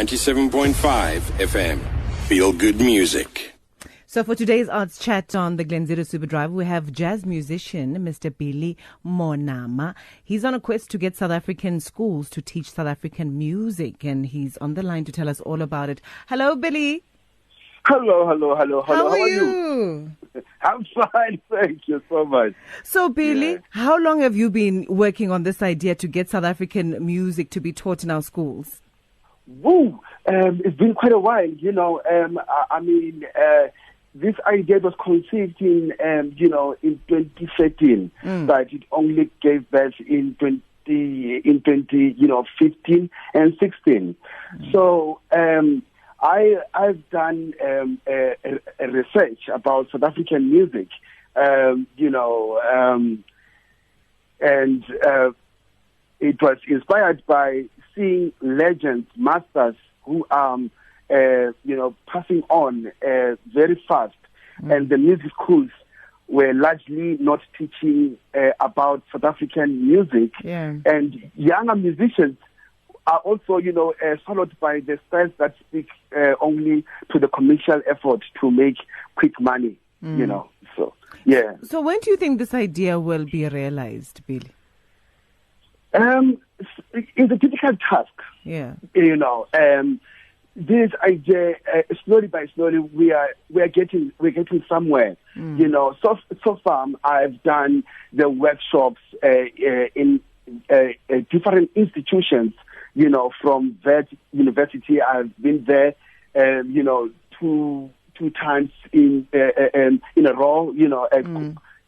97.5 FM. Feel good music. So for today's arts chat on the Glenzito Super Drive, we have jazz musician Mr. Billy Monama. He's on a quest to get South African schools to teach South African music, and he's on the line to tell us all about it. Hello, Billy. Hello. How are you? I'm fine, thank you so much. So, Billy, how long have you been working on this idea to get South African music to be taught in our schools? It's been quite a while, this idea was conceived in 2013, but it only gave birth in 2015 and 16. So I've done a research about South African music, and it was inspired by seeing legends, masters who are, passing on very fast. And the music schools were largely not teaching about South African music. Yeah. And younger musicians are also, followed by the styles that speak only to the commercial effort to make quick money, So, yeah. So when do you think this idea will be realized, Billy? It's a difficult task. Yeah. This idea, slowly by slowly, we're getting somewhere. So far I've done the workshops in different institutions. From that university, I've been there. Two times in a row.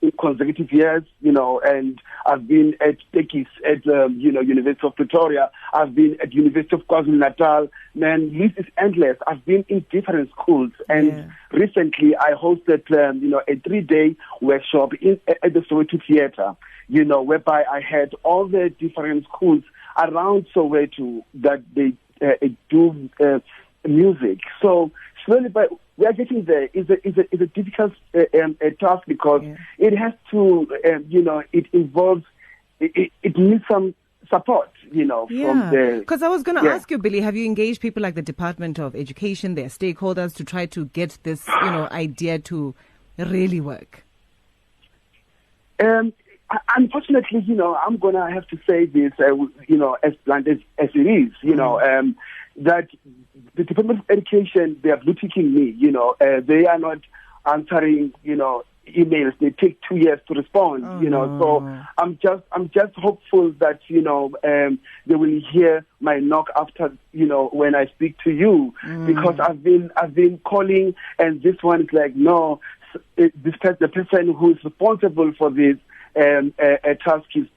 In consecutive years, and I've been at Tekis at University of Pretoria. I've been at University of KwaZulu-Natal. Man, list is endless. I've been in different schools, and recently I hosted a 3-day workshop at the Soweto Theatre. Whereby I had all the different schools around Soweto that they do music. So slowly, but we are getting there. It's a difficult task because it has to, it involves, it needs some support, from the... Because I was going to ask you, Billy, have you engaged people like the Department of Education, their stakeholders, to try to get this, idea to really work? Unfortunately, I'm going to have to say this, as blunt as it is, that the Department of Education, they are blue-ticking me, they are not answering, emails. They take 2 years to respond, so I'm just hopeful that, they will hear my knock after, when I speak to you, because I've been calling, and this one is like, no, the person who is responsible for this a task is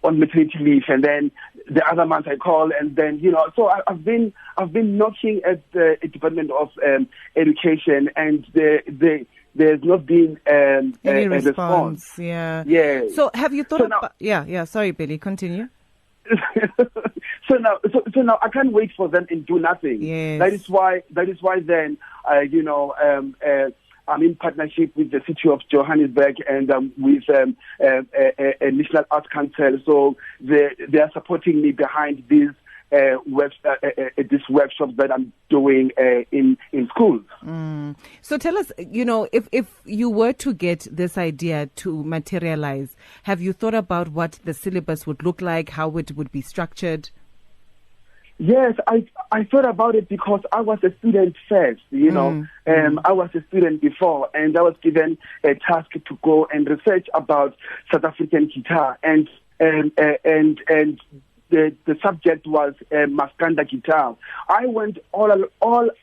on maternity leave, and then the other month I call, and then so I've been knocking at the Department of Education, and there's not been any response. Yeah. So have you thought about? Sorry, Billy, continue. So now I can't wait for them and do nothing. Yes. That is why then I'm in partnership with the City of Johannesburg and with a National Arts Council. So they are supporting me behind this workshop that I'm doing in schools. So tell us, if you were to get this idea to materialize, have you thought about what the syllabus would look like, how it would be structured? Yes, I thought about it because I was a student first, I was a student before, and I was given a task to go and research about South African guitar, and the subject was Maskanda guitar. I went all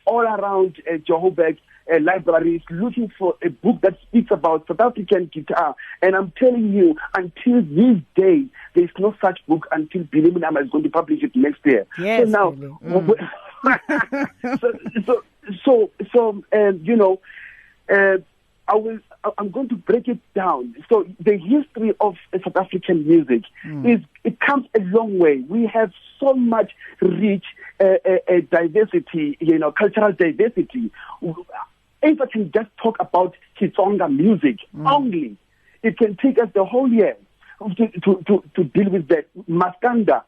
around Johannesburg libraries looking for a book that speaks about South African guitar, and I'm telling you, until this day, there is no such book until Billy Monama is going to publish it next year. Yes, so now, I'm going to break it down. So the history of South African music it comes a long way. We have so much rich diversity, cultural diversity. If I can just talk about Kitsonga music only, it can take us the whole year to deal with the Maskanda.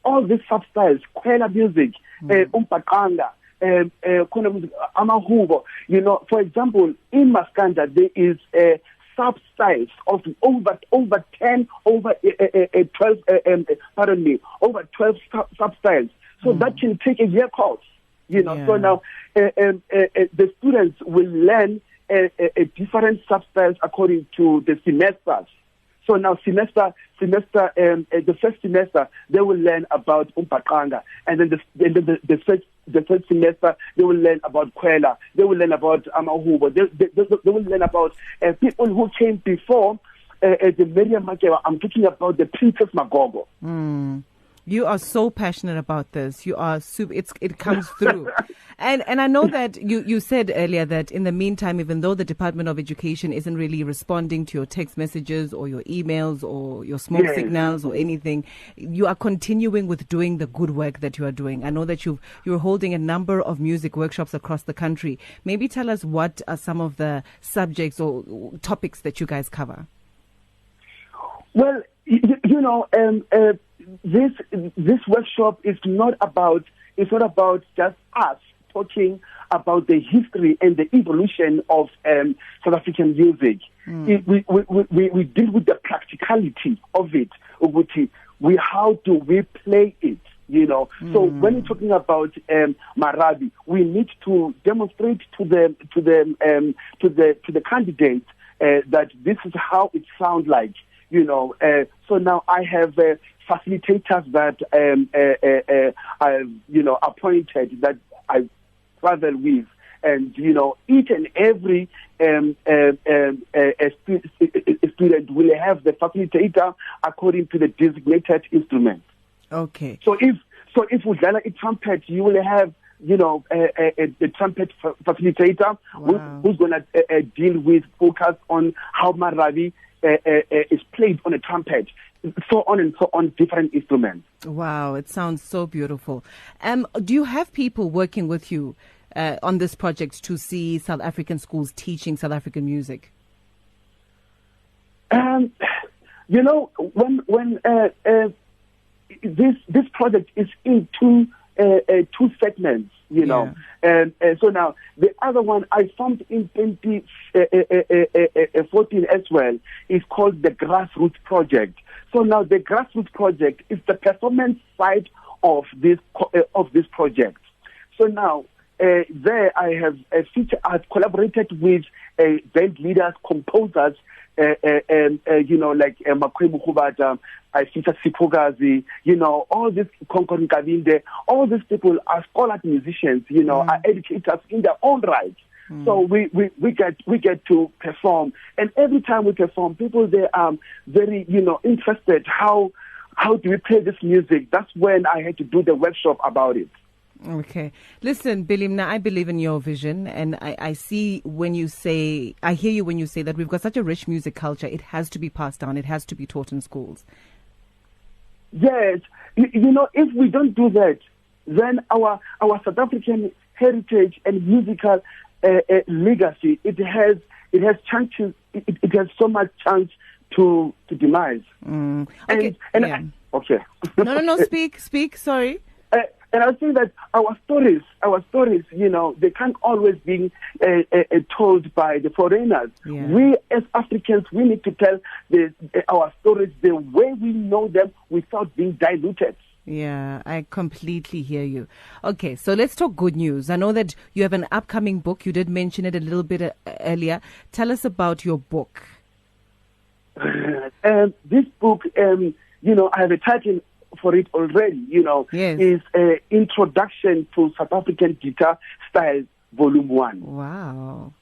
all these substyles, kwela music, umbaqanga, khona music, amahubo, for example, in Maskanda there is a substyles of over 10, over 12, over 12 substyles. So that can take a year course, So now the students will learn a different substyles according to the semesters. So now the first semester they will learn about umbaqanga, and then the third semester they will learn about kwela, they will learn about amahubo, they will learn about people who came before the Miriam Makewa. I'm talking about the Princess Magogo. You are so passionate about this. You are super. It comes through, and I know that you said earlier that in the meantime, even though the Department of Education isn't really responding to your text messages or your emails or your smoke signals or anything, you are continuing with doing the good work that you are doing. I know that you're holding a number of music workshops across the country. Maybe tell us what are some of the subjects or topics that you guys cover. Well, this workshop is not about just us talking about the history and the evolution of South African music. We deal with the practicality of it. How do we play it? So when we're talking about Marabi, we need to demonstrate to the candidates that this is how it sounds like. So now I have facilitators that I've appointed, that I travel with, and each and every student will have the facilitator according to the designated instrument. Okay. So if we learn a trumpet, you will have a trumpet facilitator. Wow. who's going to deal with focus on how Marabi is played on a trumpet, so on different instruments. Wow, it sounds so beautiful. Do you have people working with you on this project to see South African schools teaching South African music? When this project is in two segments, and so now the other one I formed in 2014 as well is called the Grassroots Project. So now the Grassroots Project is the performance side of this project. So now there I have I've collaborated with band leaders, composers, like Makwemu Khubata, I feature Sipogazi, all these Konkorin Kavinde, all these people are scholar musicians, are educators in their own right. So we get to perform, and every time we perform, people they are very interested. How do we play this music? That's when I had to do the workshop about it. Okay. Listen, Billy, now I believe in your vision, and I see when you say, I hear you when you say that we've got such a rich music culture, it has to be passed down, it has to be taught in schools. Yes. If we don't do that, then our South African heritage and musical legacy, it has chances, it has so much chance to demise. Okay. Okay. No, speak, sorry. And I think that our stories, they can't always be told by the foreigners. Yeah. We as Africans, we need to tell our stories the way we know them without being diluted. Yeah, I completely hear you. Okay, so let's talk good news. I know that you have an upcoming book. You did mention it a little bit earlier. Tell us about your book. This book, I have a title for it already, Yes. is Introduction to South African Guitar Style, Volume 1. Wow.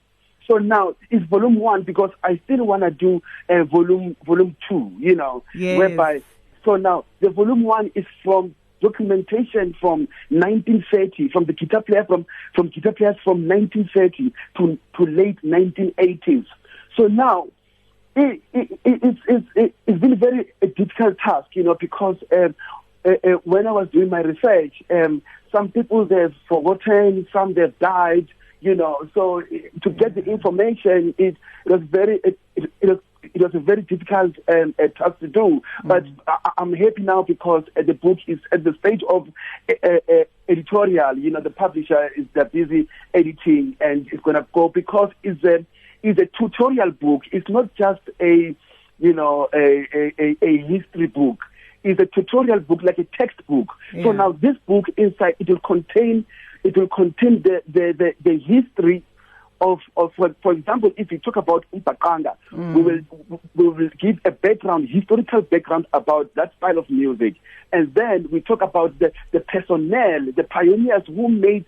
So now it's Volume 1 because I still want to do Volume 2, Yes. whereby, so now the Volume 1 is from documentation from 1930, from the guitar player, from guitar players from 1930 to late 1980s. So now, it's been a very difficult task, because when I was doing my research, some people they've forgotten, some they've died, so to get the information, it was a very difficult task to do. But I'm happy now because the book is at the stage of editorial. You know, the publisher is busy editing, and it's going to go because it's a tutorial book. It's not just a history book. It's a tutorial book, like a textbook. Yeah. So now this book inside, it will contain the history of for example, if you talk about Umbaqanga, we will give a historical background about that style of music, and then we talk about the personnel, the pioneers who made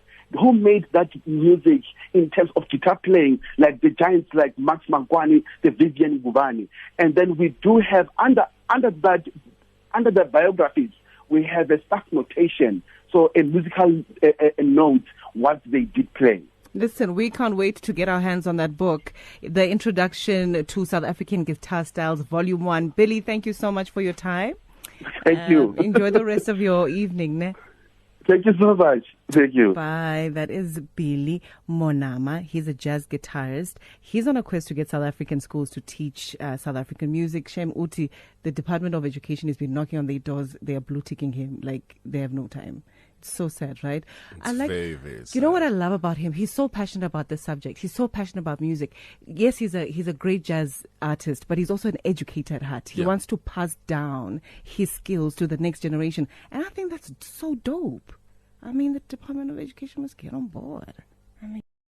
that music in terms of guitar playing, like the giants like Max Mangwani, the Vivian Buvani. And then we do have under the biographies, we have a staff notation, so a musical note what they did play. Listen, we can't wait to get our hands on that book, The Introduction to South African Guitar Styles, Volume 1. Billy, thank you so much for your time. Thank you. Enjoy the rest of your evening. Ne? Thank you so much. Thank you. Bye. That is Billy Monama. He's a jazz guitarist. He's on a quest to get South African schools to teach South African music. Shem Uti, the Department of Education has been knocking on their doors. They are blue ticking him like they have no time. It's so sad, right? It's very, very sad. You know what I love about him? He's so passionate about this subject. He's so passionate about music. Yes, he's a great jazz artist, but he's also an educator at heart. He wants to pass down his skills to the next generation. And I think that's so dope. I mean, the Department of Education must get on board.